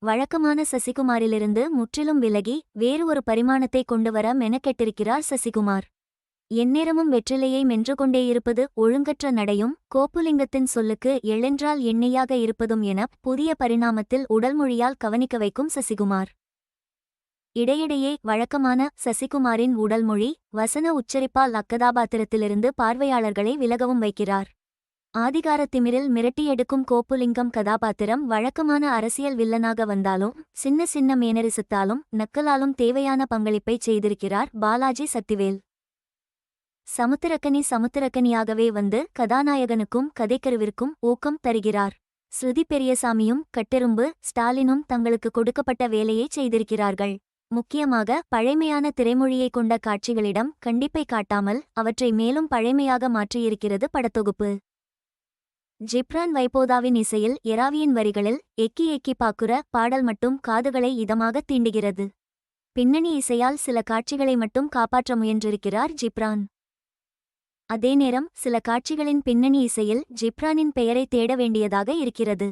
வழக்கமான சசிகுமாரிலிருந்து முற்றிலும் விலகி வேறு ஒரு பரிமாணத்தை கொண்டுவர மெனக்கெட்டிருக்கிறார் சசிகுமார். எந்நேரமும் வெற்றிலையை மென்று கொண்டே இருப்பது, ஒழுங்கற்ற நடையும், கோப்புலிங்கத்தின் சொல்லுக்கு எள்ளென்றால் எண்ணெயாக இருப்பதும் என புதிய பரிணாமத்தில் உடல்மொழியால் கவனிக்க வைக்கும் சசிகுமார். இடையிடையே வழக்கமான சசிகுமாரின் உடல்மொழி, வசன உச்சரிப்பால் அக்கதாபாத்திரத்திலிருந்து பார்வையாளர்களை விலகவும் வைக்கிறார். ஆதிகார திமிரில் மிரட்டி எடுக்கும் கோப்புலிங்கம் கதாபாத்திரம் வழக்கமான அரசியல் வில்லனாக வந்தாலும் சின்ன சின்ன மேனரிசத்தாலும் நக்கலாலும் தேவையான பங்களிப்பை செய்திருக்கிறார் பாலாஜி சக்திவேல். சமுத்திரக்கனியாகவே வந்து கதாநாயகனுக்கும் கதைக்கருவிற்கும் ஊக்கம் தருகிறார். ஸ்ருதி பெரியசாமியும் கட்டெரும்பு ஸ்டாலினும் தங்களுக்கு கொடுக்கப்பட்ட வேலையை செய்திருக்கிறார்கள். முக்கியமாக பழைமையான திரைமொழியை கொண்ட காட்சிகளிடம் கண்டிப்பை காட்டாமல் அவற்றை மேலும் பழைமையாக மாற்றியிருக்கிறது படத்தொகுப்பு. ஜிப்ரான் வைபோதாவின் இசையில் எராவியின் வரிகளில் எக்கி எக்கி பாக்குற பாடல் மட்டும் காதுகளை இதமாக தீண்டுகிறது. பின்னணி இசையால் சில காட்சிகளை மட்டும் காப்பாற்ற முயன்றிருக்கிறார் ஜிப்ரான். அதே நேரம் சில காட்சிகளின் பின்னணி இசையில் ஜிப்ரானின் பெயரை தேட வேண்டியதாக இருக்கிறது.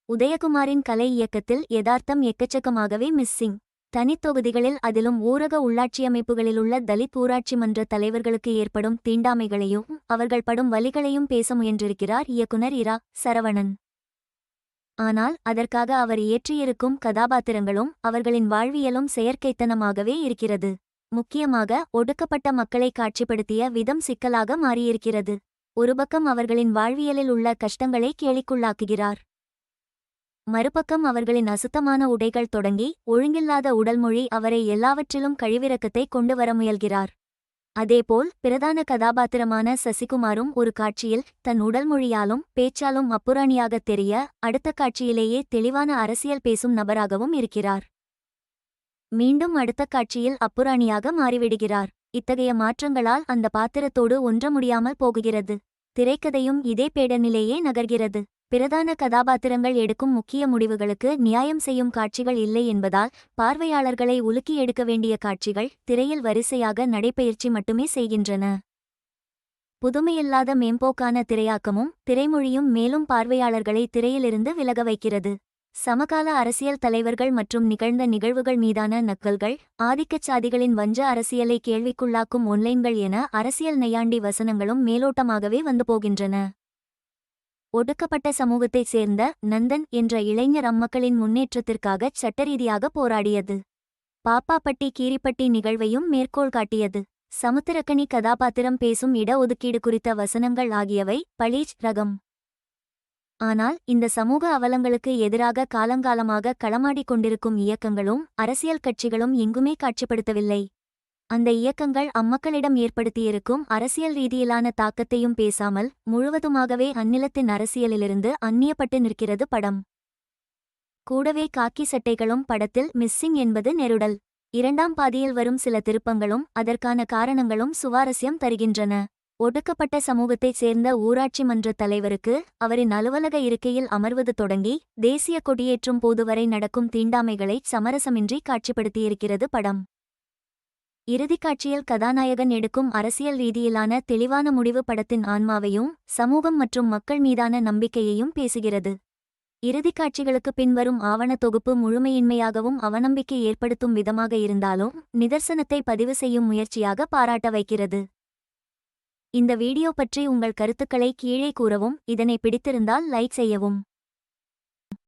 உதயகுமாரின் கலை இயக்கத்தில் யதார்த்தம் எக்கச்சக்கமாகவே மிஸ்ஸிங். தனித்தொகுதிகளில், அதிலும் ஊரக உள்ளாட்சியமைப்புகளிலுள்ள தலித் ஊராட்சி மன்ற தலைவர்களுக்கு ஏற்படும் தீண்டாமைகளையும் அவர்கள் படும் வலிகளையும் பேச முயன்றிருக்கிறார் இயக்குனர் இரா. சரவணன். ஆனால் அதற்காக அவர் இயற்றியிருக்கும் கதாபாத்திரங்களும் அவர்களின் வாழ்வியலும் செயற்கைத்தனமாகவே இருக்கிறது. முக்கியமாக ஒடுக்கப்பட்ட மக்களை காட்சிப்படுத்திய விதம் சிக்கலாக மாறியிருக்கிறது. ஒருபக்கம் அவர்களின் வாழ்வியலில் உள்ள கஷ்டங்களை கேலிக்குள்ளாக்குகிறார், மறுபக்கம் அவர்களின் அசுத்தமான உடைகள் தொடங்கி ஒழுங்கில்லாத உடல்மொழி அவரை எல்லாவற்றிலும் கழிவிறக்கத்தை கொண்டு வர முயல்கிறார். அதேபோல் பிரதான கதாபாத்திரமான சசிகுமாரும் ஒரு காட்சியில் தன் உடல்மொழியாலும் பேச்சாலும் அப்புராணியாகத் தெரிய, அடுத்த காட்சியிலேயே தெளிவான அரசியல் பேசும் நபராகவும் இருக்கிறார். மீண்டும் அடுத்த காட்சியில் அப்புராணியாக மாறிவிடுகிறார். இத்தகைய மாற்றங்களால் அந்த பாத்திரத்தோடு ஒன்ற முடியாமல் போகுகிறது. திரைக்கதையும் இதே பேடனிலேயே நகர்கிறது. பிரதான கதாபாத்திரங்கள் எடுக்கும் முக்கிய முடிவுகளுக்கு நியாயம் செய்யும் காட்சிகள் இல்லை என்பதால் பார்வையாளர்களை உலுக்கி எடுக்க வேண்டிய காட்சிகள் திரையில் வரிசையாக நடைபயிற்சி மட்டுமே செய்கின்றன. புதுமையில்லாத மேம்போக்கான திரையாக்கமும் திரைமொழியும் மேலும் பார்வையாளர்களை திரையிலிருந்து விலக வைக்கிறது. சமகால அரசியல் தலைவர்கள் மற்றும் நிகழ்ந்த நிகழ்வுகள் மீதான நக்கல்கள், ஆதிக்கச்சாதிகளின் வஞ்ச அரசியலை கேள்விக்குள்ளாக்கும் ஒன்லைன்கள் என அரசியல் நையாண்டி வசனங்களும் மேலோட்டமாகவே வந்து போகின்றன. ஒடுக்கப்பட்ட சமூகத்தைச் சேர்ந்த நந்தன் என்ற இளைஞர் அம்மக்களின் முன்னேற்றத்திற்காக சட்டரீதியாக போராடியது. பாப்பாப்பட்டி கீரிப்பட்டி நிகழ்வையும் மேற்கோள் காட்டியது. சமுத்திரக்கனி கதாபாத்திரம் பேசும் இட ஒதுக்கீடு குறித்த வசனங்கள் ஆகியவை பளீச் ரகம். ஆனால் இந்த சமூக அவலங்களுக்கு எதிராக காலங்காலமாக களமாடிக் கொண்டிருக்கும் இயக்கங்களும் அரசியல் கட்சிகளும் எங்குமே காட்சிப்படுத்தவில்லை. அந்த இயக்கங்கள் அம்மக்களிடம் ஏற்படுத்தியிருக்கும் அரசியல் ரீதியிலான தாக்கத்தையும் பேசாமல் முழுவதுமாகவே அந்நிலத்தின் அரசியலிலிருந்து அந்நியப்பட்டு நிற்கிறது படம். கூடவே காக்கி சட்டைகளும் படத்தில் மிஸ்ஸிங் என்பது நெருடல். இரண்டாம் பாதியில் வரும் சில திருப்பங்களும் அதற்கான காரணங்களும் சுவாரஸ்யம் தருகின்றன. ஒடுக்கப்பட்ட சமூகத்தைச் சேர்ந்த ஊராட்சி மன்ற தலைவருக்கு அவரின் அலுவலக இருக்கையில் அமர்வது தொடங்கி தேசிய கொடியேற்றும் போது வரை நடக்கும் தீண்டாமைகளை சமரசமின்றி காட்சிப்படுத்தியிருக்கிறது படம். இறுதிக்காட்சியில் கதாநாயகன் எடுக்கும் அரசியல் ரீதியிலான தெளிவான முடிவு படத்தின் ஆன்மாவையும் சமூகம் மற்றும் மக்கள் மீதான நம்பிக்கையையும் பேசுகிறது. இறுதிக்காட்சிகளுக்கு பின்வரும் ஆவண தொகுப்பு முழுமையின்மையாகவும் அவநம்பிக்கை ஏற்படுத்தும் விதமாக இருந்தாலும் நிதர்சனத்தை பதிவு செய்யும் முயற்சியாக பாராட்ட வைக்கிறது. இந்த வீடியோ பற்றி உங்கள் கருத்துக்களை கீழே கூறவும். இதனை பிடித்திருந்தால் லைக் செய்யவும்.